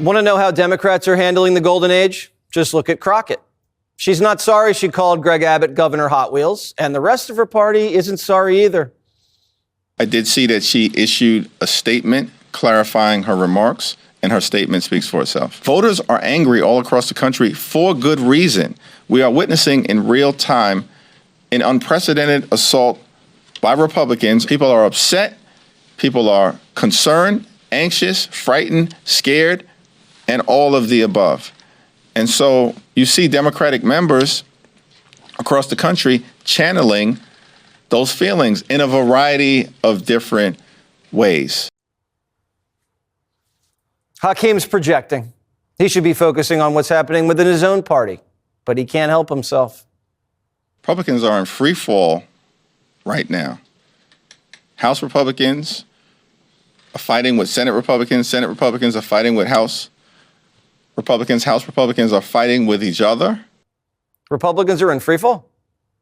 Want to know how Democrats are handling the golden age? Just look at Crockett. She's not sorry she called Greg Abbott Governor Hot Wheels, and the rest of her party isn't sorry either. I did see that she issued a statement clarifying her remarks, and her statement speaks for itself. Voters are angry all across the country for good reason. We are witnessing in real time an unprecedented assault by Republicans. People are upset. People are concerned, anxious, frightened, scared, and all of the above. And so you see Democratic members across the country channeling those feelings in a variety of different ways. Hakeem's projecting. He should be focusing on what's happening within his own party, but he can't help himself. Republicans are in free fall right now. House Republicans are fighting with Senate Republicans. Senate Republicans are fighting with House Republicans. House Republicans are fighting with each other. Republicans are in free fall.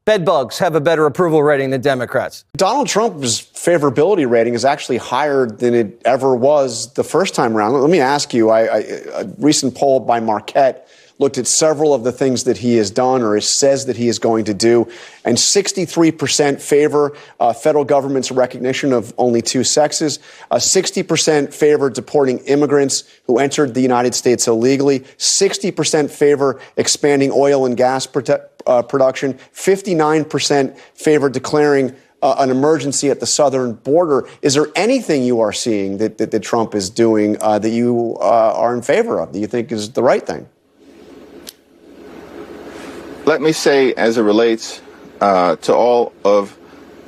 Bedbugs have a better approval rating than Democrats. Donald Trump's favorability rating is actually higher than it ever was the first time around. Let me ask you, a recent poll by Marquette looked at several of the things that he has done or says that he is going to do, and 63% favor federal government's recognition of only two sexes, 60% favor deporting immigrants who entered the United States illegally, 60% favor expanding oil and gas production, 59% favor declaring an emergency at the southern border. Is there anything you are seeing that Trump is doing that you are in favor of, that you think is the right thing? Let me say, as it relates to all of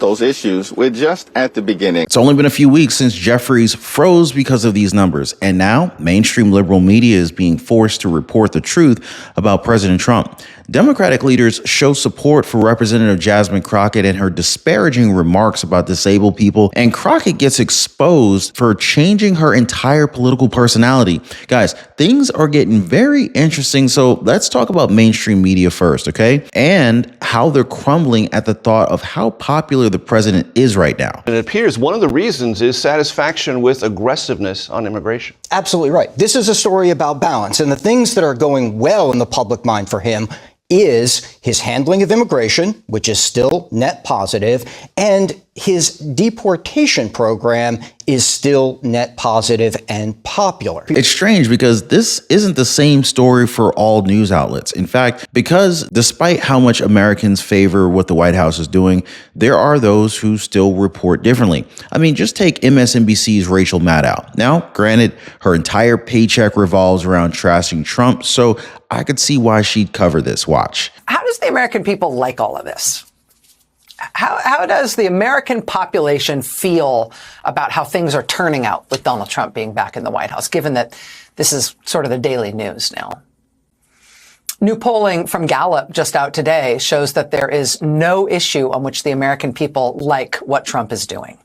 those issues, we're just at the beginning. It's only been a few weeks since Jeffries froze because of these numbers, and now mainstream liberal media is being forced to report the truth about President Trump. Democratic leaders show support for Representative Jasmine Crockett and her disparaging remarks about disabled people, and Crockett gets exposed for changing her entire political personality. Guys, things are getting very interesting, so let's talk about mainstream media first, okay? And how they're crumbling at the thought of how popular the president is right now. It appears one of the reasons is satisfaction with aggressiveness on immigration. Absolutely right. This is a story about balance, and the things that are going well in the public mind for him is his handling of immigration, which is still net positive, and his deportation program is still net positive and popular. It's strange because this isn't the same story for all news outlets. In fact, because despite how much Americans favor what the White House is doing, there are those who still report differently. I mean, just take MSNBC's Rachel Maddow. Now, granted, her entire paycheck revolves around trashing Trump, so I could see why she'd cover this. Watch. How does the American people like all of this? How does the American population feel about how things are turning out with Donald Trump being back in the White House, given that this is sort of the daily news now? New polling from Gallup just out today shows that there is no issue on which the American people like what Trump is doing.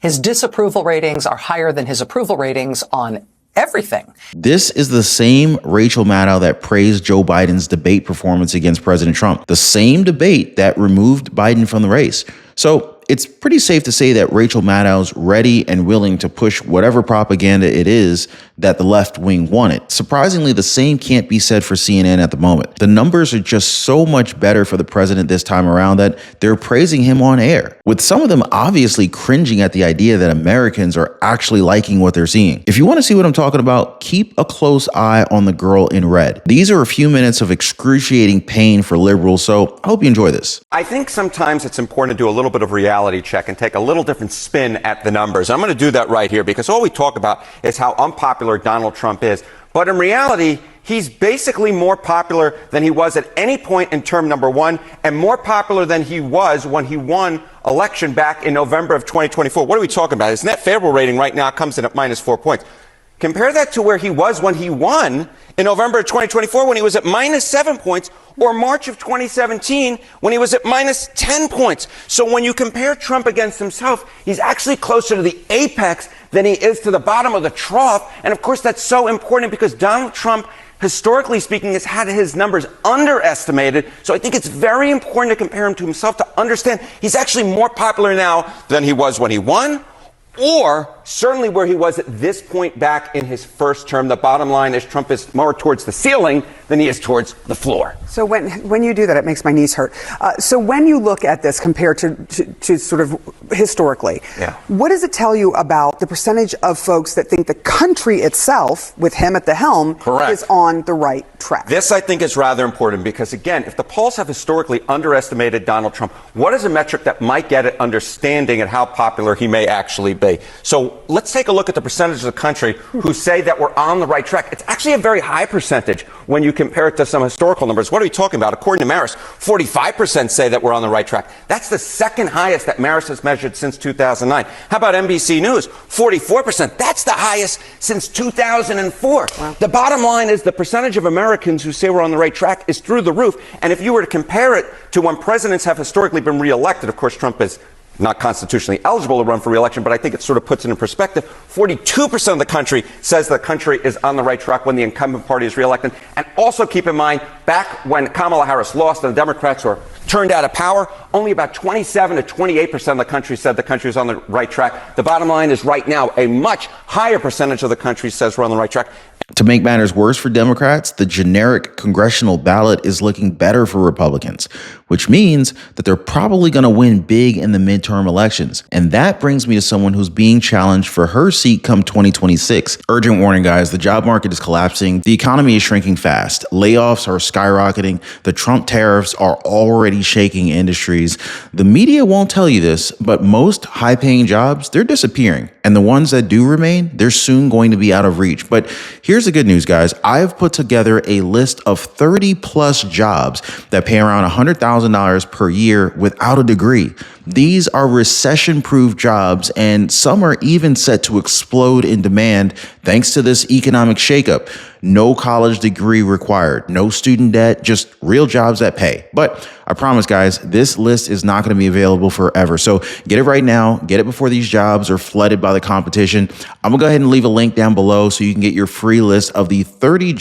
His disapproval ratings are higher than his approval ratings on everything. This is the same Rachel Maddow that praised Joe Biden's debate performance against President Trump, the same debate that removed Biden from the race. So it's pretty safe to say that Rachel Maddow's ready and willing to push whatever propaganda it is that the left wing wanted. Surprisingly, the same can't be said for CNN at the moment. The numbers are just so much better for the president this time around that they're praising him on air, with some of them obviously cringing at the idea that Americans are actually liking what they're seeing. If you want to see what I'm talking about, keep a close eye on the girl in red. These are a few minutes of excruciating pain for liberals, so I hope you enjoy this. I think sometimes it's important to do a little bit of reality check and take a little different spin at the numbers. I'm going to do that right here because all we talk about is how unpopular Donald Trump is. But in reality, he's basically more popular than he was at any point in term number one, and more popular than he was when he won election back in November of 2024. What are we talking about? His net favorable rating right now comes in at -4 points. Compare that to where he was when he won in November of 2024, when he was at -7 points, or March of 2017, when he was at -10 points. So when you compare Trump against himself, he's actually closer to the apex than he is to the bottom of the trough. And of course, that's so important because Donald Trump, historically speaking, has had his numbers underestimated. So I think it's very important to compare him to himself to understand he's actually more popular now than he was when he won, or certainly where he was at this point back in his first term. The bottom line is Trump is more towards the ceiling than he is towards the floor. So when you do that, it makes my knees hurt. So when you look at this compared to sort of historically, what does it tell you about the percentage of folks that think the country itself, with him at the helm, is on the right track? This, I think, is rather important because, again, if the polls have historically underestimated Donald Trump, what is a metric that might get at understanding at how popular he may actually be? So let's take a look at the percentage of the country who say that we're on the right track. It's actually a very high percentage when you compare it to some historical numbers. What are we talking about? According to Maris, 45% say that we're on the right track. That's the second highest that Maris has measured since 2009. How about NBC News? 44%. That's the highest since 2004. Wow. The bottom line is the percentage of Americans who say we're on the right track is through the roof. And if you were to compare it to when presidents have historically been reelected, of course, Trump is not constitutionally eligible to run for re-election, but I think it sort of puts it in perspective. 42% of the country says the country is on the right track when the incumbent party is re-elected. And also keep in mind, back when Kamala Harris lost and the Democrats were turned out of power, only about 27 to 28% of the country said the country is on the right track. The bottom line is right now, a much higher percentage of the country says we're on the right track. To make matters worse for Democrats, the generic congressional ballot is looking better for Republicans, which means that they're probably going to win big in the midterm elections. And that brings me to someone who's being challenged for her seat come 2026. Urgent warning, guys, the job market is collapsing. The economy is shrinking fast. Layoffs are skyrocketing. The Trump tariffs are already shaking industries. The media won't tell you this, but most high-paying jobs, they're disappearing. And the ones that do remain, they're soon going to be out of reach. But here's the good news, guys. I've put together a list of 30 plus jobs that pay around $100,000 per year without a degree. These are recession-proof jobs, and some are even set to explode in demand thanks to this economic shakeup. No college degree required, no student debt, just real jobs that pay. But I promise, guys, this list is not going to be available forever. So get it right now. Get it before these jobs are flooded by the competition. I'm going to go ahead and leave a link down below so you can get your free list of the 30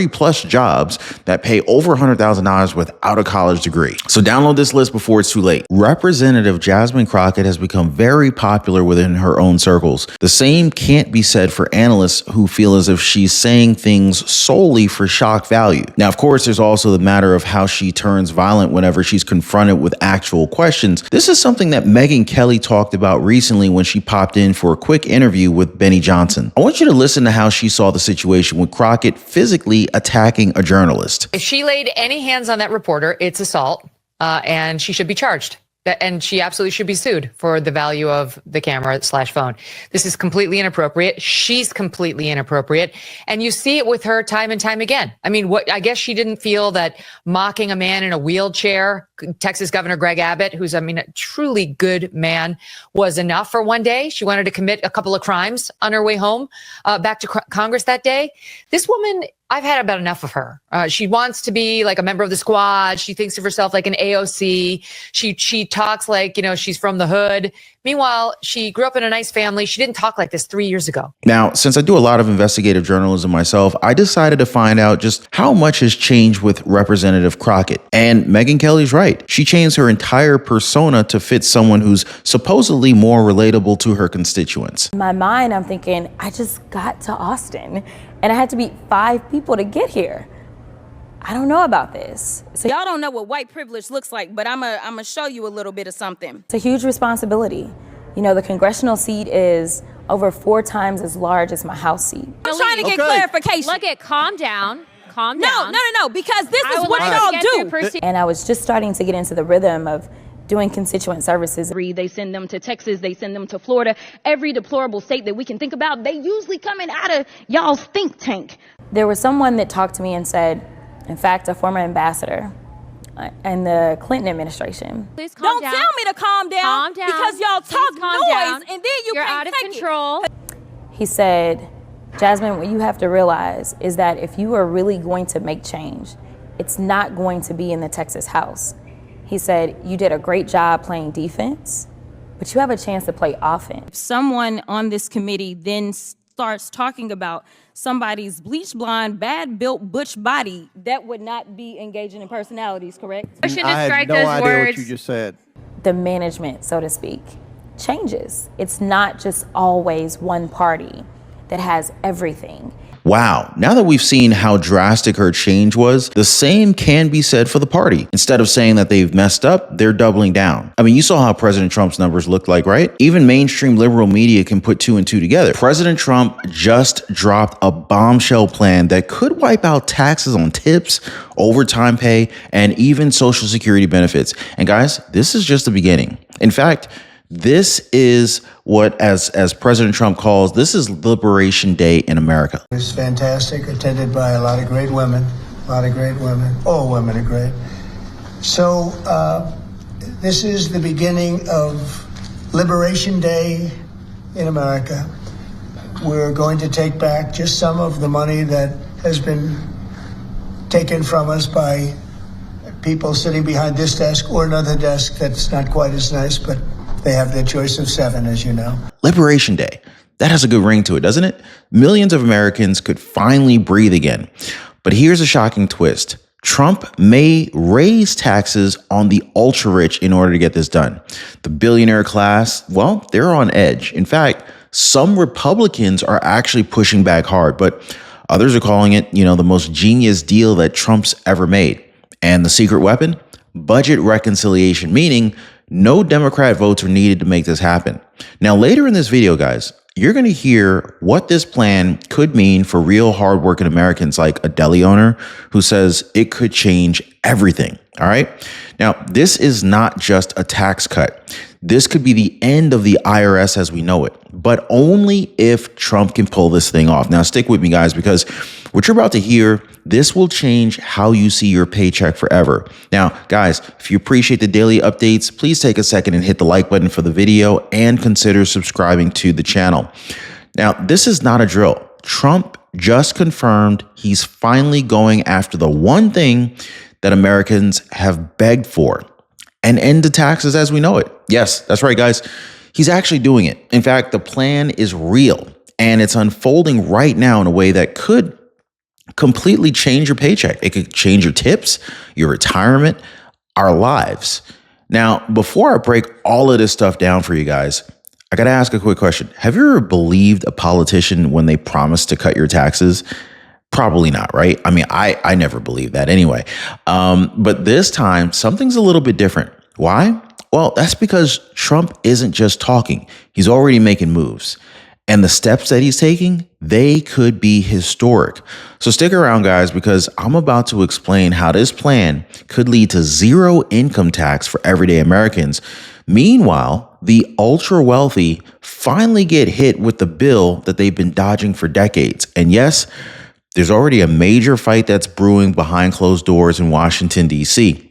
plus jobs that pay over $100,000 without a college degree. So download this list before it's too late. Representative Jasmine Crockett has become very popular within her own circles. The same can't be said for analysts who feel as if she's saying things solely for shock value. Now, of course, there's also the matter of how she turns violent whenever she's confronted with actual questions. This is something that Megyn Kelly talked about recently when she popped in for a quick interview with Benny Johnson. I want you to listen to how she saw the situation with Crockett physically attacking a journalist. If she laid any hands on that reporter, it's assault, and she should be charged. And she absolutely should be sued for the value of the camera/phone. This is completely inappropriate. She's completely inappropriate. And you see it with her time and time again. I mean, I guess she didn't feel that mocking a man in a wheelchair, Texas Governor Greg Abbott, who's, a truly good man, was enough for one day. She wanted to commit a couple of crimes on her way home back to Congress that day. This woman, I've had about enough of her. She wants to be like a member of the squad. She thinks of herself like an AOC. She talks like, she's from the hood. Meanwhile, she grew up in a nice family. She didn't talk like this 3 years ago. Now, since I do a lot of investigative journalism myself, I decided to find out just how much has changed with Representative Crockett. And Megyn Kelly's right. She changed her entire persona to fit someone who's supposedly more relatable to her constituents. In my mind, I'm thinking, I just got to Austin and I had to beat 5 people to get here. I don't know about this. So y'all don't know what white privilege looks like, but I'm gonna show you a little bit of something. It's a huge responsibility. The congressional seat is over 4 times as large as my House seat. I'm trying to get clarification. Look at, calm down, calm down. No, because this is what y'all do. And I was just starting to get into the rhythm of doing constituent services. They send them to Texas, they send them to Florida. Every deplorable state that we can think about, they usually coming out of y'all's think tank. There was someone that talked to me and said, in fact, a former ambassador in the Clinton administration. Please calm down. Don't tell me to calm down. Calm down. Because y'all talk noise and then You're can't out of take control. He said, Jasmine, what you have to realize is that if you are really going to make change, it's not going to be in the Texas House. He said, you did a great job playing defense, but you have a chance to play offense. If someone on this committee then starts talking about somebody's bleach blonde, bad built butch body, that would not be engaging in personalities, correct? I had no idea what you just said. The management, so to speak. changes. It's not just always one party that has everything. Wow. Now that we've seen how drastic her change was, the same can be said for the party. Instead of saying that they've messed up, they're doubling down. I mean, you saw how President Trump's numbers looked like, right? Even mainstream liberal media can put two and two together. President Trump just dropped a bombshell plan that could wipe out taxes on tips, overtime pay, and even Social Security benefits. And guys, this is just the beginning. In fact, this is what, as President Trump calls, this is Liberation Day in America. It's fantastic, attended by a lot of great women, All women are great. So this is the beginning of Liberation Day in America. We're going to take back just some of the money that has been taken from us by people sitting behind this desk or another desk that's not quite as nice, but they have their choice of 7, as you know. Liberation Day. That has a good ring to it, doesn't it? Millions of Americans could finally breathe again. But here's a shocking twist. Trump may raise taxes on the ultra rich in order to get this done. The billionaire class, well, they're on edge. In fact, some Republicans are actually pushing back hard, but others are calling it, the most genius deal that Trump's ever made. And the secret weapon? Budget reconciliation, meaning no Democrat votes are needed to make this happen. Now, later in this video, guys, you're going to hear what this plan could mean for real hardworking Americans like a deli owner who says it could change everything. All right. Now, this is not just a tax cut. This could be the end of the IRS as we know it, but only if Trump can pull this thing off. Now, stick with me, guys, because what you're about to hear, this will change how you see your paycheck forever. Now, guys, if you appreciate the daily updates, please take a second and hit the like button for the video and consider subscribing to the channel. Now, this is not a drill. Trump just confirmed he's finally going after the one thing that Americans have begged for, an end to taxes as we know it. Yes, that's right, guys. He's actually doing it. In fact, the plan is real and it's unfolding right now in a way that could completely change your paycheck. It could change your tips, your retirement, our lives. Now, before I break all of this stuff down for you guys, I got to ask a quick question. Have you ever believed a politician when they promised to cut your taxes? Probably not, right? I mean, I never believed that anyway. But this time, something's a little bit different. Why? Well, that's because Trump isn't just talking. He's already making moves. And the steps that he's taking, they could be historic. So stick around, guys, because I'm about to explain how this plan could lead to zero income tax for everyday Americans. Meanwhile, the ultra wealthy finally get hit with the bill that they've been dodging for decades. And yes, there's already a major fight that's brewing behind closed doors in Washington, D.C.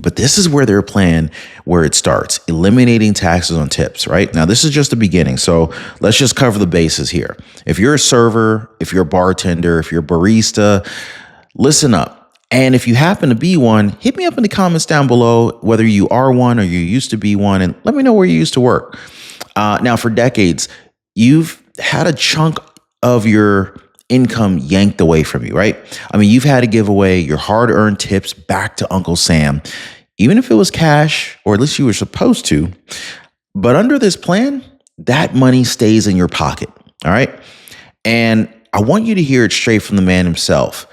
But this is where their plan, where it starts, eliminating taxes on tips, right? Now, this is just the beginning. So let's just cover the bases here. If you're a server, if you're a bartender, if you're a barista, listen up. And if you happen to be one, hit me up in the comments down below, whether you are one or you used to be one, and let me know where you used to work. Now, for decades, you've had a chunk of your income yanked away from you, right? I mean, you've had to give away your hard-earned tips back to Uncle Sam, even if it was cash, or at least you were supposed to. But under this plan, that money stays in your pocket, all right? And I want you to hear it straight from the man himself.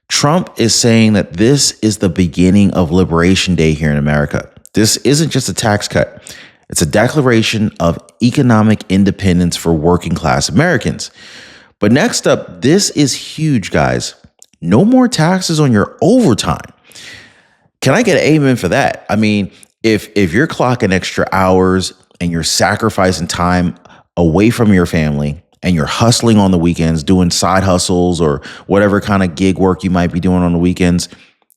Trump is saying that this is the beginning of Liberation Day here in America. This isn't just a tax cut. It's a declaration of economic independence for working class Americans. But next up, this is huge, guys. No more taxes on your overtime. Can I get an amen for that? I mean, if you're clocking extra hours and you're sacrificing time away from your family and you're hustling on the weekends, doing side hustles or whatever kind of gig work you might be doing on the weekends,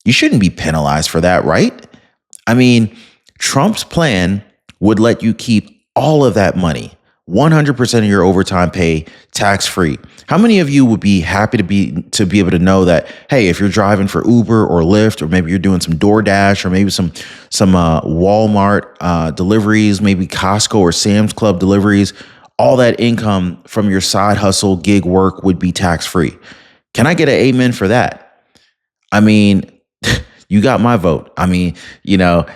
you shouldn't be penalized for that, right? I mean, Trump's plan would let you keep all of that money, 100% of your overtime pay, tax-free. How many of you would be happy to be able to know that, hey, if you're driving for Uber or Lyft, or maybe you're doing some DoorDash, or maybe some Walmart deliveries, maybe Costco or Sam's Club deliveries, all that income from your side hustle gig work would be tax-free? Can I get an amen for that? I mean, you got my vote. I mean,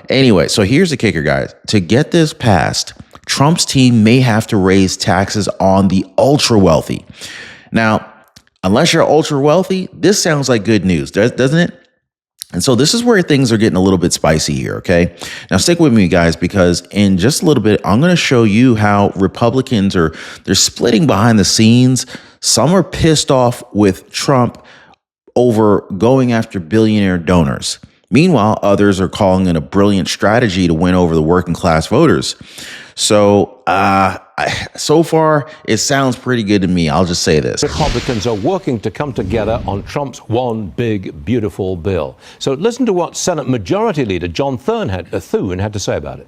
anyway, so here's the kicker, guys. To get this passed, Trump's team may have to raise taxes on the ultra wealthy. Now, unless you're ultra wealthy, this sounds like good news, doesn't it? And so this is where things are getting a little bit spicy here, okay? Now stick with me, guys, because in just a little bit, I'm going to show you how Republicans they're splitting behind the scenes. Some are pissed off with Trump over going after billionaire donors. Meanwhile, others are calling it a brilliant strategy to win over the working class voters. So, so far, it sounds pretty good to me. I'll just say this. Republicans are working to come together on Trump's one big, beautiful bill. So listen to what Senate Majority Leader John Thune had to say about it.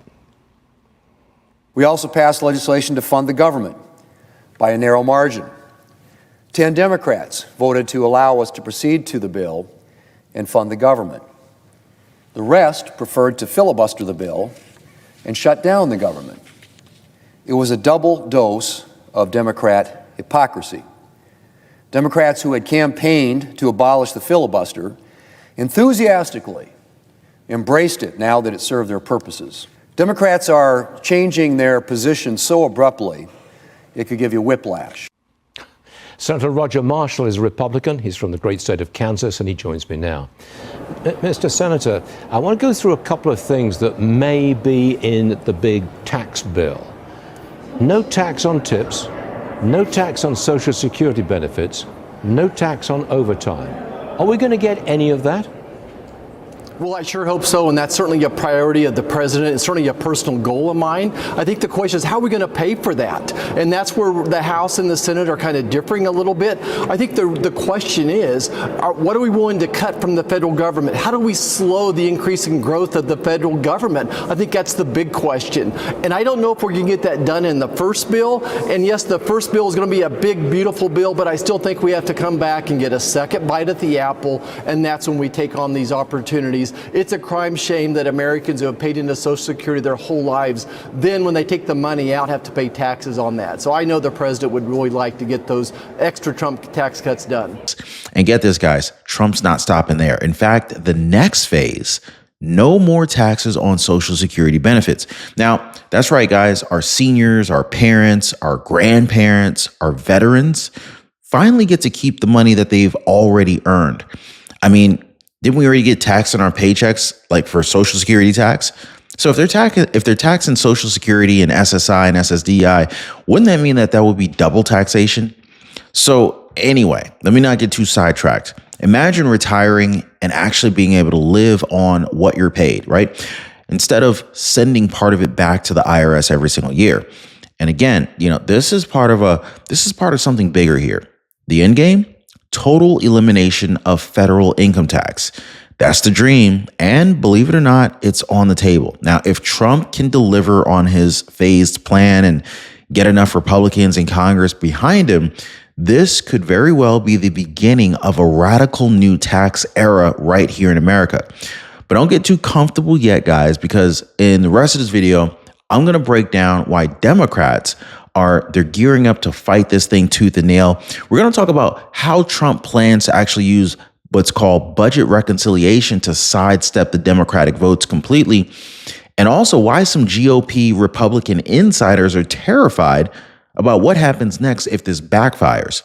We also passed legislation to fund the government by a narrow margin. 10 Democrats voted to allow us to proceed to the bill and fund the government. The rest preferred to filibuster the bill and shut down the government. It was a double dose of Democrat hypocrisy. Democrats who had campaigned to abolish the filibuster enthusiastically embraced it now that it served their purposes. Democrats are changing their position so abruptly, it could give you whiplash. Senator Roger Marshall is a Republican. He's from the great state of Kansas, and he joins me now. Mr. Senator, I want to go through a couple of things that may be in the big tax bill. No tax on tips, no tax on Social Security benefits, no tax on overtime. Are we going to get any of that? Well, I sure hope so, and that's certainly a priority of the president. It's certainly a personal goal of mine. I think the question is, how are we going to pay for that? And that's where the House and the Senate are kind of differing a little bit. I think the question is, what are we willing to cut from the federal government? How do we slow the increasing growth of the federal government? I think that's the big question. And I don't know if we're going to get that done in the first bill. And yes, the first bill is going to be a big, beautiful bill, but I still think we have to come back and get a second bite at the apple, and that's when we take on these opportunities. It's a crime shame that Americans who have paid into Social Security their whole lives, then when they take the money out, have to pay taxes on that. So I know the president would really like to get those extra Trump tax cuts done. And get this, guys, Trump's not stopping there. In fact, the next phase, no more taxes on Social Security benefits. Now, that's right, guys. Our seniors, our parents, our grandparents, our veterans finally get to keep the money that they've already earned. I mean, didn't we already get taxed on our paychecks, like for Social Security tax? So if they're taxing Social Security and SSI and SSDI, wouldn't that mean that would be double taxation? So anyway, let me not get too sidetracked. Imagine retiring and actually being able to live on what you're paid, right? Instead of sending part of it back to the IRS every single year. And again, this is part of something bigger here. The end game? Total elimination of federal income tax. That's the dream. And believe it or not, it's on the table. Now, if Trump can deliver on his phased plan and get enough Republicans in Congress behind him, this could very well be the beginning of a radical new tax era right here in America. But don't get too comfortable yet, guys, because in the rest of this video, I'm going to break down why Democrats they're gearing up to fight this thing tooth and nail. We're going to talk about how Trump plans to actually use what's called budget reconciliation to sidestep the Democratic votes completely, and also why some GOP Republican insiders are terrified about what happens next if this backfires.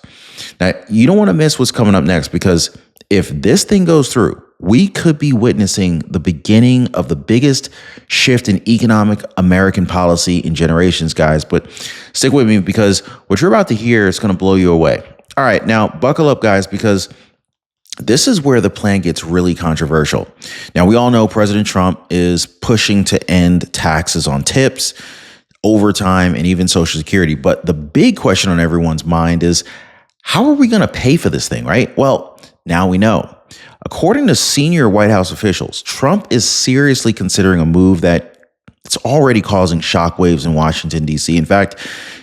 Now, you don't want to miss what's coming up next, because if this thing goes through, we could be witnessing the beginning of the biggest shift in economic American policy in generations, guys. But stick with me, because what you're about to hear is going to blow you away. All right, now buckle up, guys, because this is where the plan gets really controversial. Now, we all know President Trump is pushing to end taxes on tips, overtime, and even Social Security. But the big question on everyone's mind is, how are we going to pay for this thing, right? Well, now we know. According to senior White House officials, Trump is seriously considering a move that it's already causing shockwaves in Washington, D.C. In fact,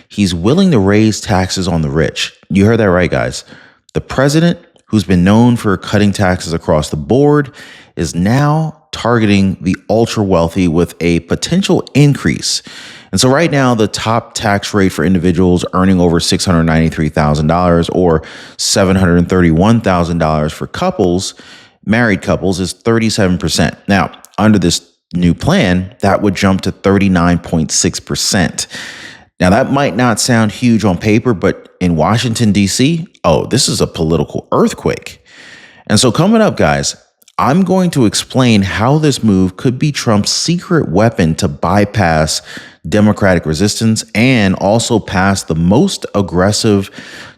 he's willing to raise taxes on the rich. You heard that right, guys. The president, who's been known for cutting taxes across the board, is now targeting the ultra wealthy with a potential increase. And so right now, the top tax rate for individuals earning over $693,000 or $731,000 for couples, married couples, is 37%. Now, under this new plan, that would jump to 39.6%. Now, that might not sound huge on paper, but in Washington, D.C., oh, this is a political earthquake. And so coming up, guys, I'm going to explain how this move could be Trump's secret weapon to bypass Democratic resistance and also pass the most aggressive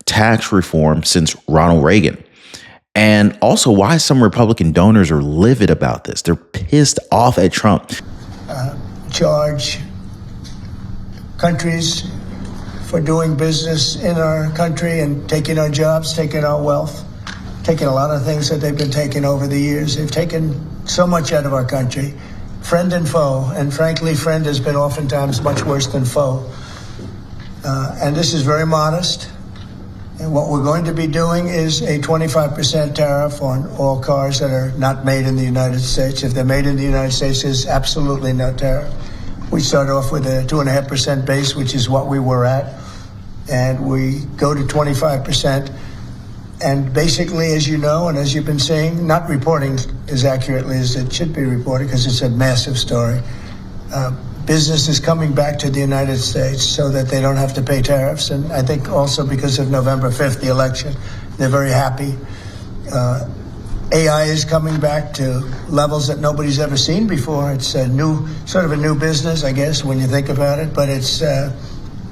tax reform since Ronald Reagan. And also why some Republican donors are livid about this. They're pissed off at Trump. Charge countries for doing business in our country and taking our jobs, taking our wealth, taking a lot of things that they've been taking over the years. They've taken so much out of our country, friend and foe. And frankly, friend has been oftentimes much worse than foe. And this is very modest. And what we're going to be doing is a 25% tariff on all cars that are not made in the United States. If they're made in the United States, there's absolutely no tariff. We start off with a 2.5% base, which is what we were at, and we go to 25%. And basically, as you know, and as you've been saying, not reporting as accurately as it should be reported because it's a massive story. Business is coming back to the United States so that they don't have to pay tariffs. And I think also because of November 5th, the election, they're very happy. AI is coming back to levels that nobody's ever seen before. It's a new, sort of a new business, I guess, when you think about it. But it's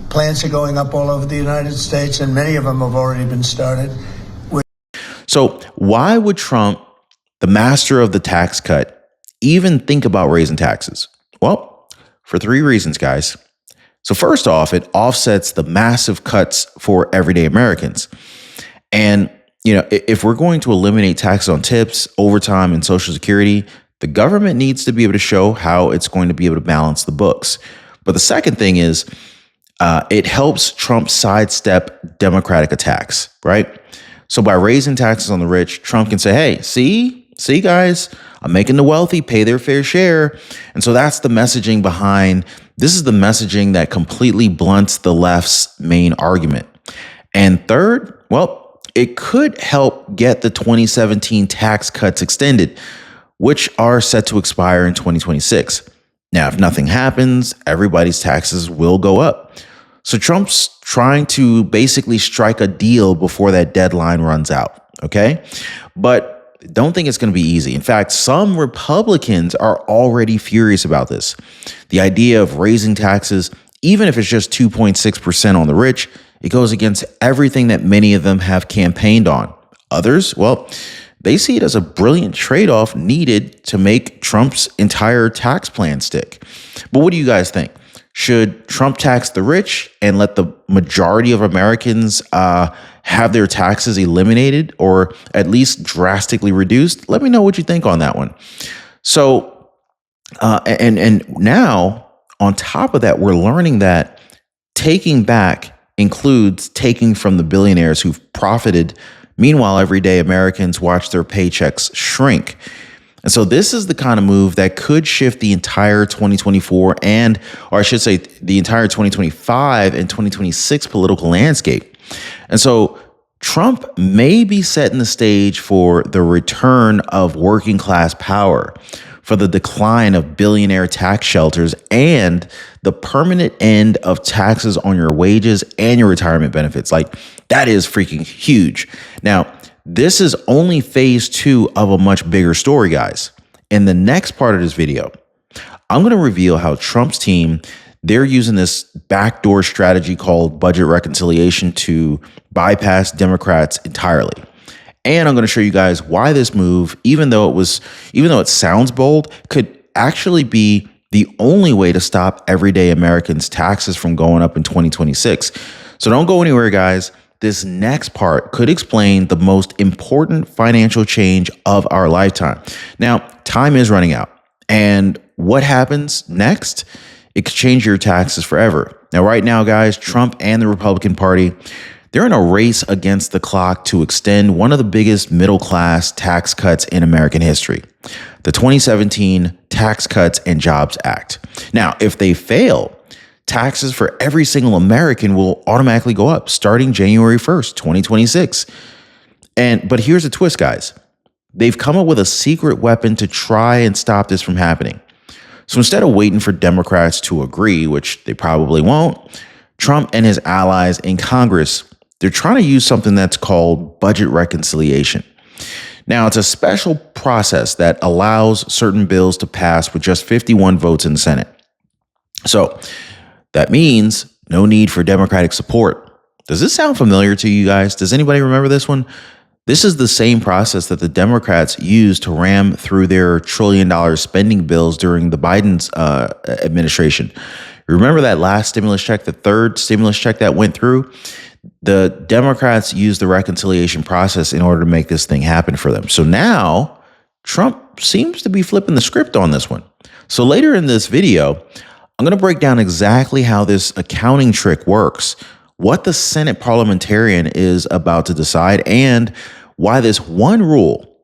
plants are going up all over the United States, and many of them have already been started. So why would Trump, the master of the tax cut, even think about raising taxes? Well, for three reasons, guys. So first off, it offsets the massive cuts for everyday Americans. And, you know, if we're going to eliminate taxes on tips, overtime, and Social Security, the government needs to be able to show how it's going to be able to balance the books. But the second thing is it helps Trump sidestep Democratic attacks, right? So by raising taxes on the rich, Trump can say, hey, see, guys, I'm making the wealthy pay their fair share. And so that's the messaging behind, this is the messaging that completely blunts the left's main argument. And third, well, it could help get the 2017 tax cuts extended, which are set to expire in 2026. Now, if nothing happens, everybody's taxes will go up. So Trump's trying to basically strike a deal before that deadline runs out, okay? But don't think it's going to be easy. In fact, some Republicans are already furious about this. The idea of raising taxes, even if it's just 2.6% on the rich, it goes against everything that many of them have campaigned on. Others, well, they see it as a brilliant trade-off needed to make Trump's entire tax plan stick. But what do you guys think? Should Trump tax the rich and let the majority of Americans have their taxes eliminated or at least drastically reduced? Let me know what you think on that one. So, and now on top of that, we're learning that taking back includes taking from the billionaires who've profited. Meanwhile, everyday Americans watch their paychecks shrink. And so this is the kind of move that could shift the entire 2024 or I should say the entire 2025 and 2026 political landscape. And so Trump may be setting the stage for the return of working class power, for the decline of billionaire tax shelters, and the permanent end of taxes on your wages and your retirement benefits. Like, that is freaking huge. Now, this is only phase 2 of a much bigger story, guys. In the next part of this video, I'm going to reveal how Trump's team, they're using this backdoor strategy called budget reconciliation to bypass Democrats entirely. And I'm going to show you guys why this move, even though it sounds bold, could actually be the only way to stop everyday Americans' taxes from going up in 2026. So don't go anywhere, guys. This next part could explain the most important financial change of our lifetime. Now, time is running out. And what happens next? It could change your taxes forever. Now, right now, guys, Trump and the Republican Party, they're in a race against the clock to extend one of the biggest middle-class tax cuts in American history, the 2017 Tax Cuts and Jobs Act. Now, if they fail, taxes for every single American will automatically go up starting January 1st, 2026. But here's the twist, guys. They've come up with a secret weapon to try and stop this from happening. So instead of waiting for Democrats to agree, which they probably won't, Trump and his allies in Congress, they're trying to use something that's called budget reconciliation. Now, it's a special process that allows certain bills to pass with just 51 votes in the Senate. So that means no need for Democratic support. Does this sound familiar to you guys? Does anybody remember this one? This is the same process that the Democrats used to ram through their $1 trillion spending bills during the Biden's administration. Remember that last stimulus check, the third stimulus check that went through? The Democrats used the reconciliation process in order to make this thing happen for them. So now Trump seems to be flipping the script on this one. So later in this video, I'm going to break down exactly how this accounting trick works, what the Senate parliamentarian is about to decide, and why this one rule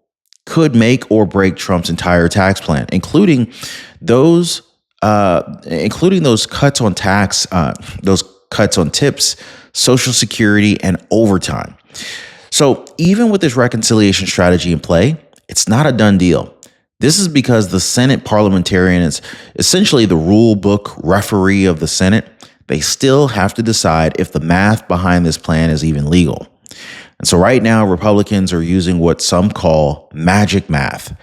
could make or break Trump's entire tax plan, including those cuts on tax, those cuts on tips, Social Security, and overtime. So even with this reconciliation strategy in play, it's not a done deal. This is because the Senate parliamentarian is essentially the rule book referee of the Senate. They still have to decide if the math behind this plan is even legal. And so right now, Republicans are using what some call magic math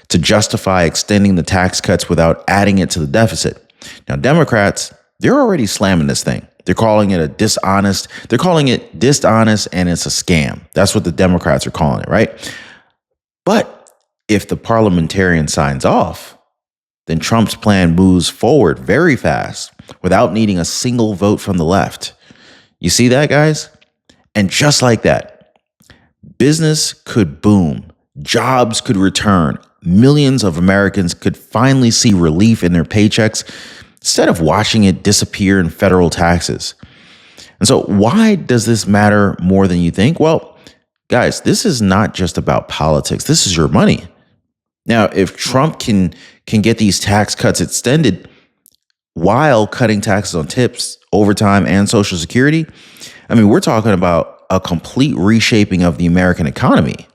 to justify extending the tax cuts without adding it to the deficit. Now, Democrats, they're already slamming this thing. They're calling it dishonest, and it's a scam. That's what the Democrats are calling it, right? But if the parliamentarian signs off, then Trump's plan moves forward very fast without needing a single vote from the left. You see that, guys? And just like that, business could boom, jobs could return, millions of Americans could finally see relief in their paychecks instead of watching it disappear in federal taxes. And so why does this matter more than you think? Well, guys, this is not just about politics. This is your money. Now, if Trump can get these tax cuts extended while cutting taxes on tips, overtime, and Social Security, I mean, we're talking about a complete reshaping of the American economy.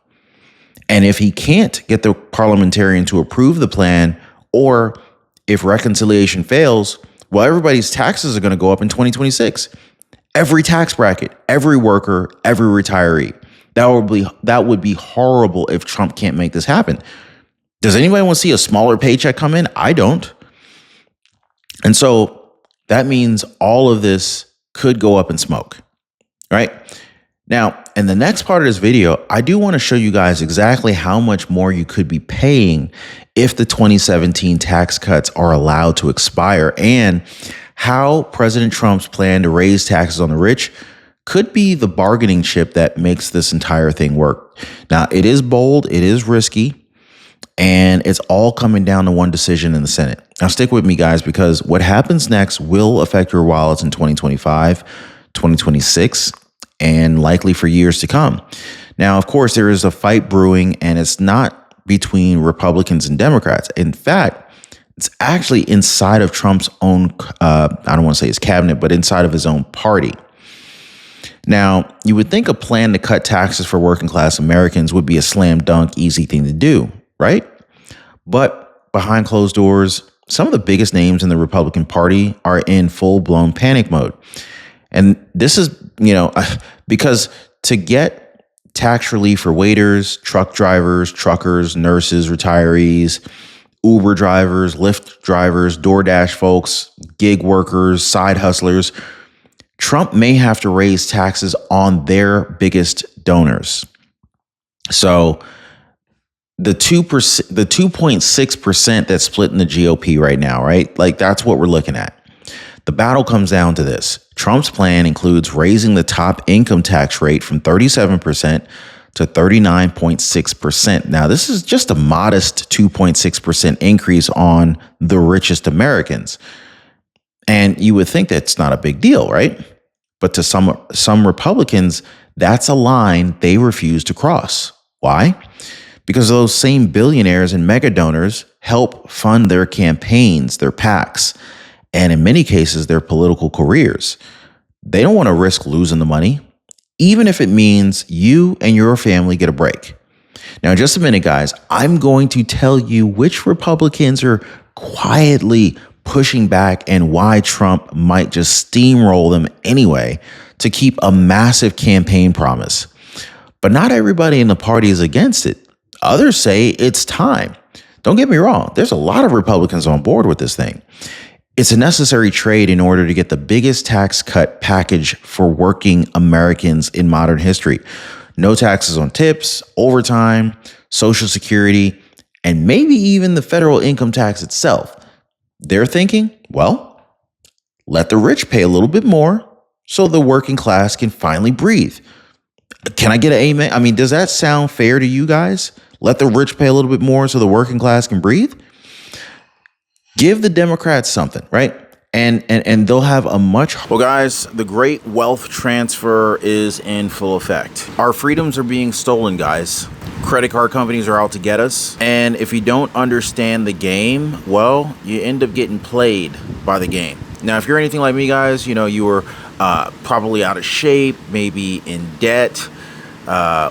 And if he can't get the parliamentarian to approve the plan, or if reconciliation fails, well, everybody's taxes are going to go up in 2026. Every tax bracket, every worker, every retiree. That would be horrible if Trump can't make this happen. Does anybody want to see a smaller paycheck come in? I don't. And so that means all of this could go up in smoke, right? Now, in the next part of this video, I do want to show you guys exactly how much more you could be paying if the 2017 tax cuts are allowed to expire, and how President Trump's plan to raise taxes on the rich could be the bargaining chip that makes this entire thing work. Now, it is bold, it is risky, and it's all coming down to one decision in the Senate. Now, stick with me, guys, because what happens next will affect your wallets in 2025, 2026, and likely for years to come. Now, of course, there is a fight brewing, and it's not between Republicans and Democrats. In fact, it's actually inside of Trump's own, I don't want to say his cabinet, but inside of his own party. Now, you would think a plan to cut taxes for working class Americans would be a slam dunk, easy thing to do, right? But behind closed doors, some of the biggest names in the Republican Party are in full-blown panic mode. And this is, because to get tax relief for waiters, truck drivers, truckers, nurses, retirees, Uber drivers, Lyft drivers, DoorDash folks, gig workers, side hustlers, Trump may have to raise taxes on their biggest donors. So the 2.6% that's split in the GOP right now, right? Like, that's what we're looking at. The battle comes down to this. Trump's plan includes raising the top income tax rate from 37% to 39.6%. Now, this is just a modest 2.6% increase on the richest Americans. And you would think that's not a big deal, right? But to some Republicans, that's a line they refuse to cross. Why? Because those same billionaires and mega donors help fund their campaigns, their PACs, and in many cases, their political careers. They don't want to risk losing the money, even if it means you and your family get a break. Now, in just a minute, guys, I'm going to tell you which Republicans are quietly pushing back and why Trump might just steamroll them anyway to keep a massive campaign promise. But not everybody in the party is against it. Others say it's time. Don't get me wrong. There's a lot of Republicans on board with this thing. It's a necessary trade in order to get the biggest tax cut package for working Americans in modern history. No taxes on tips, overtime, Social Security, and maybe even the federal income tax itself. They're thinking, well, let the rich pay a little bit more so the working class can finally breathe. Can I get an amen? I mean, does that sound fair to you guys? Let the rich pay a little bit more so the working class can breathe? Give the Democrats something, right? And they'll have a much... Well, guys, the great wealth transfer is in full effect. Our freedoms are being stolen, guys. Credit card companies are out to get us. And if you don't understand the game, well, you end up getting played by the game. Now, if you're anything like me, guys, you know, you were probably out of shape, maybe in debt,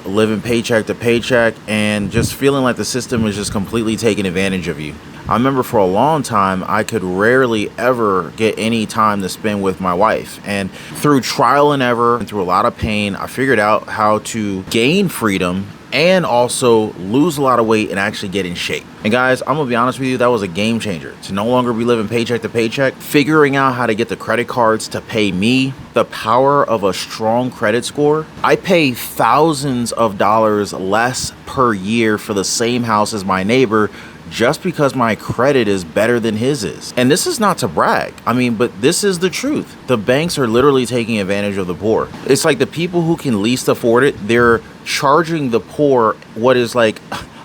living paycheck to paycheck, and just feeling like the system is just completely taking advantage of you. I remember for a long time, I could rarely ever get any time to spend with my wife. And through trial and error and through a lot of pain, I figured out how to gain freedom and also lose a lot of weight and actually get in shape. And guys, I'm gonna be honest with you, that was a game changer. To no longer be living paycheck to paycheck, figuring out how to get the credit cards to pay me, the power of a strong credit score. I pay thousands of dollars less per year for the same house as my neighbor just because my credit is better than his is. And this is not to brag. I mean, but this is the truth. The banks are literally taking advantage of the poor. It's like the people who can least afford it, they're charging the poor what is like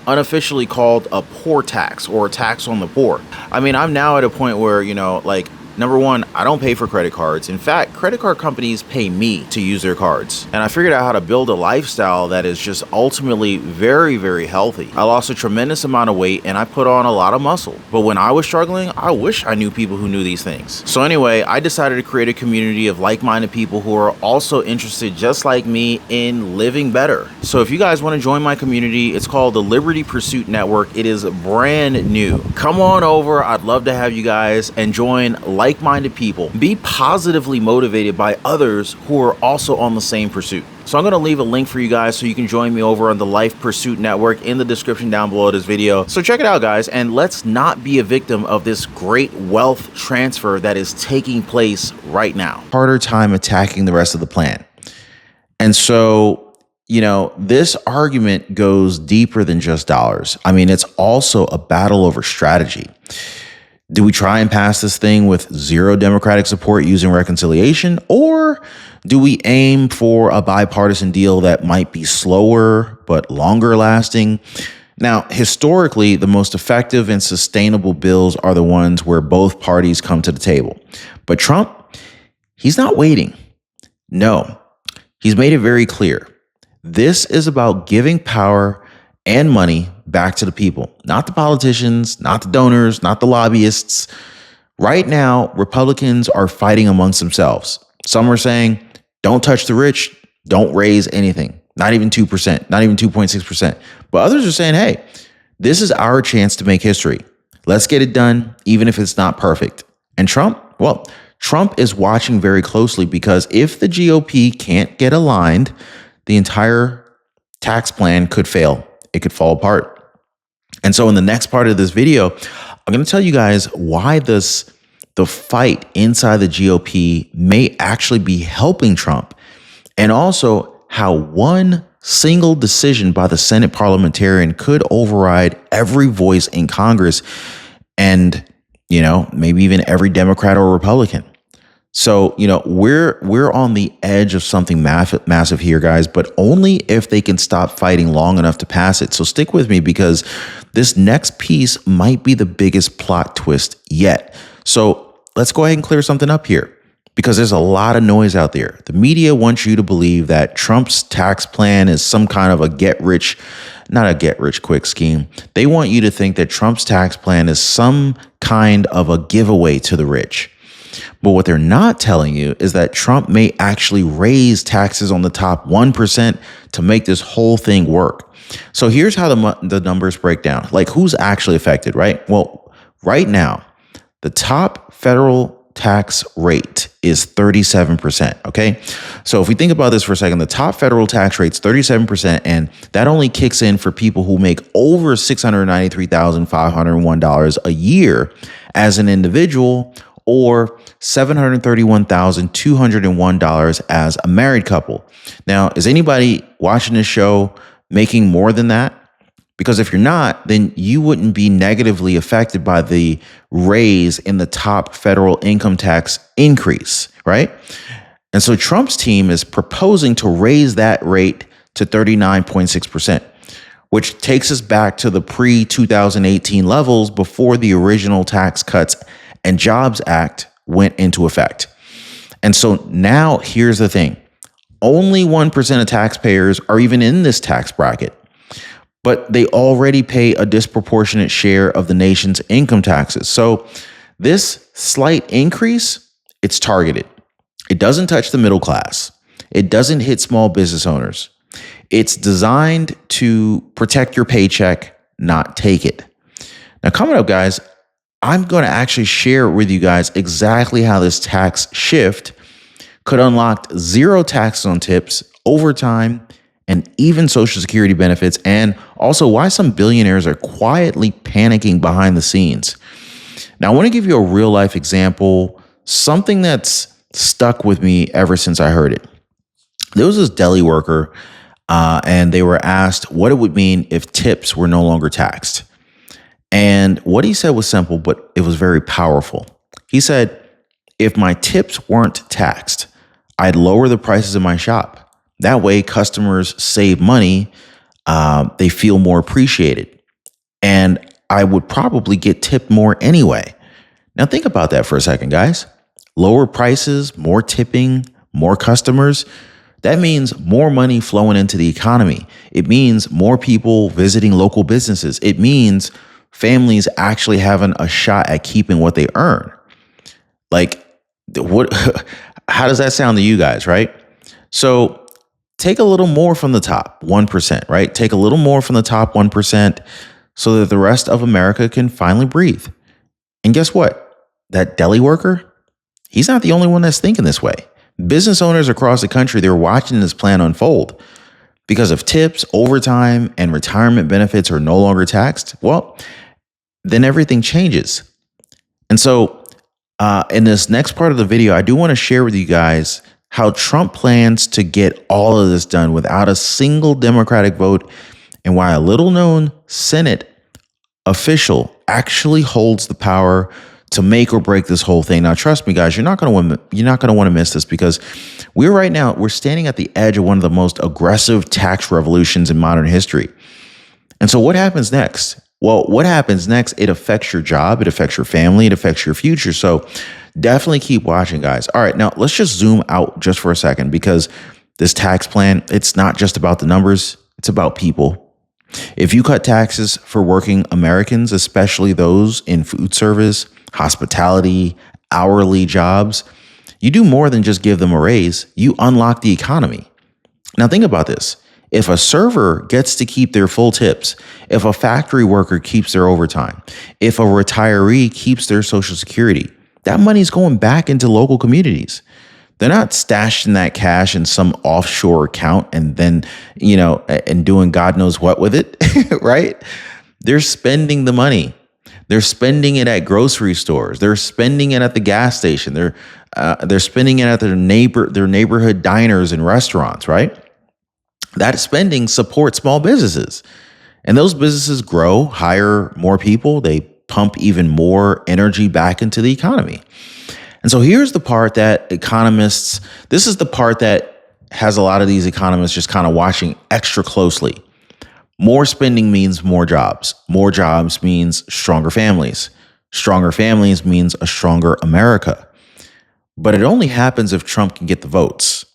unofficially called a poor tax or a tax on the poor. I mean, I'm now at a point where, you know, like, number one, I don't pay for credit cards. In fact, credit card companies pay me to use their cards. And I figured out how to build a lifestyle that is just ultimately very, very healthy. I lost a tremendous amount of weight and I put on a lot of muscle. But when I was struggling, I wish I knew people who knew these things. So anyway, I decided to create a community of like-minded people who are also interested, just like me, in living better. So if you guys want to join my community, it's called the Liberty Pursuit Network. It is brand new. Come on over. I'd love to have you guys and join like-minded people. Be positively motivated by others who are also on the same pursuit. So I'm going to leave a link for you guys so you can join me over on the Life Pursuit Network in the description down below this video. So check it out, guys, and let's not be a victim of this great wealth transfer that is taking place right now. Harder time attacking the rest of the plan. And so, you know, this argument goes deeper than just dollars. I mean, it's also a battle over strategy. Do we try and pass this thing with zero Democratic support using reconciliation, or do we aim for a bipartisan deal that might be slower but longer lasting? Now, historically, the most effective and sustainable bills are the ones where both parties come to the table. But Trump, he's not waiting. No, he's made it very clear. This is about giving power and money back to the people, not the politicians, not the donors, not the lobbyists. Right now, Republicans are fighting amongst themselves. Some are saying, don't touch the rich, don't raise anything, not even 2%, not even 2.6%. But others are saying, hey, this is our chance to make history. Let's get it done, even if it's not perfect. And Trump, well, Trump is watching very closely, because if the GOP can't get aligned, the entire tax plan could fail. It could fall apart. And so in the next part of this video, I'm going to tell you guys why the fight inside the GOP may actually be helping Trump, and also how one single decision by the Senate parliamentarian could override every voice in Congress and, you know, maybe even every Democrat or Republican. So, you know, we're on the edge of something massive here, guys, but only if they can stop fighting long enough to pass it. So stick with me, because this next piece might be the biggest plot twist yet. So let's go ahead and clear something up here, because there's a lot of noise out there. The media wants you to believe that Trump's tax plan is some kind of a not a get rich quick scheme. They want you to think that Trump's tax plan is some kind of a giveaway to the rich. But what they're not telling you is that Trump may actually raise taxes on the top 1% to make this whole thing work. So here's how the numbers break down. Like, who's actually affected, right? Well, right now, the top federal tax rate is 37%. Okay. So if we think about this for a second, the top federal tax rate's 37%, and that only kicks in for people who make over $693,501 a year as an individual, or $731,201 as a married couple. Now, is anybody watching this show making more than that? Because if you're not, then you wouldn't be negatively affected by the raise in the top federal income tax increase, right? And so Trump's team is proposing to raise that rate to 39.6%, which takes us back to the pre-2018 levels before the original Tax Cuts and Jobs Act went into effect. And so now here's the thing. Only 1% of taxpayers are even in this tax bracket, but they already pay a disproportionate share of the nation's income taxes. So this slight increase, it's targeted. It doesn't touch the middle class. It doesn't hit small business owners. It's designed to protect your paycheck, not take it. Now, coming up, guys, I'm going to actually share with you guys exactly how this tax shift could unlock zero taxes on tips, overtime, and even Social Security benefits, and also why some billionaires are quietly panicking behind the scenes. Now, I want to give you a real life example, something that's stuck with me ever since I heard it. There was this deli worker, and they were asked what it would mean if tips were no longer taxed. And what he said was simple, but it was very powerful. He said, if my tips weren't taxed, I'd lower the prices in my shop. That way, customers save money. They feel more appreciated. And I would probably get tipped more anyway. Now, think about that for a second, guys. Lower prices, more tipping, more customers. That means more money flowing into the economy. It means more people visiting local businesses. It means families actually having a shot at keeping what they earn. Like, what? How does that sound to you guys, right? So take a little more from the top 1%, right? Take a little more from the top 1% so that the rest of America can finally breathe. And guess what? That deli worker, he's not the only one that's thinking this way. Business owners across the country, they're watching this plan unfold. Because if tips, overtime, and retirement benefits are no longer taxed, well, then everything changes. And so in this next part of the video, I do want to share with you guys how Trump plans to get all of this done without a single Democratic vote, and why a little-known Senate official actually holds the power to make or break this whole thing. Now, trust me, guys, you're not going to want to miss this, because we're standing at the edge of one of the most aggressive tax revolutions in modern history. And so what happens next? Well, what happens next, it affects your job, it affects your family, it affects your future. So definitely keep watching, guys. All right, now let's just zoom out just for a second, because this tax plan, it's not just about the numbers, it's about people. If you cut taxes for working Americans, especially those in food service, hospitality, hourly jobs, you do more than just give them a raise, you unlock the economy. Now think about this. If a server gets to keep their full tips, if a factory worker keeps their overtime, if a retiree keeps their Social Security, that money's going back into local communities. They're not stashing that cash in some offshore account and then, and doing God knows what with it, right? They're spending the money. They're spending it at grocery stores. They're spending it at the gas station. They're spending it at their neighborhood diners and restaurants, right? That spending supports small businesses, and those businesses grow, hire more people. They pump even more energy back into the economy. And so here's the part that this is the part that has a lot of these economists just kind of watching extra closely. More spending means more jobs. More jobs means stronger families. Stronger families means a stronger America. But it only happens if Trump can get the votes.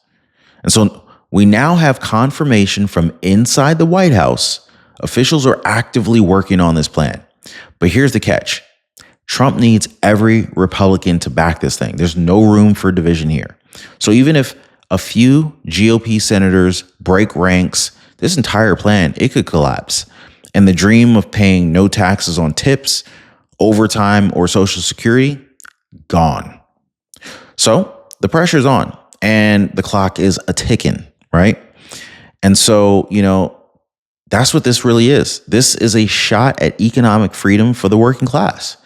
And so we now have confirmation from inside the White House. Officials are actively working on this plan. But here's the catch. Trump needs every Republican to back this thing. There's no room for division here. So even if a few GOP senators break ranks, this entire plan, it could collapse. And the dream of paying no taxes on tips, overtime, or Social Security, gone. So the pressure's on and the clock is a ticking, right? And so, that's what this really is. This is a shot at economic freedom for the working class.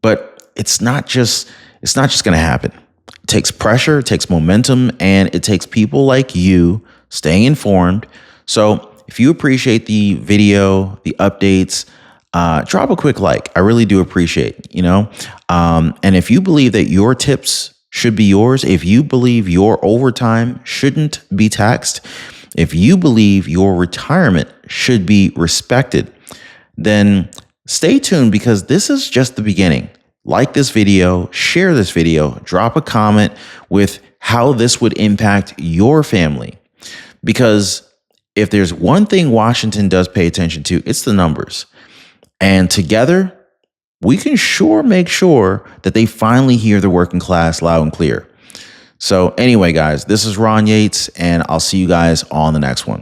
But it's not just going to happen. It takes pressure, it takes momentum, and it takes people like you staying informed. So if you appreciate the video, the updates, drop a quick like. I really do appreciate, and if you believe that your tips should be yours, if you believe your overtime shouldn't be taxed, if you believe your retirement should be respected, then stay tuned, because this is just the beginning. Like this video, share this video, drop a comment with how this would impact your family. Because if there's one thing Washington does pay attention to, it's the numbers. And together, we can make sure that they finally hear the working class loud and clear. So anyway, guys, this is Ron Yates, and I'll see you guys on the next one.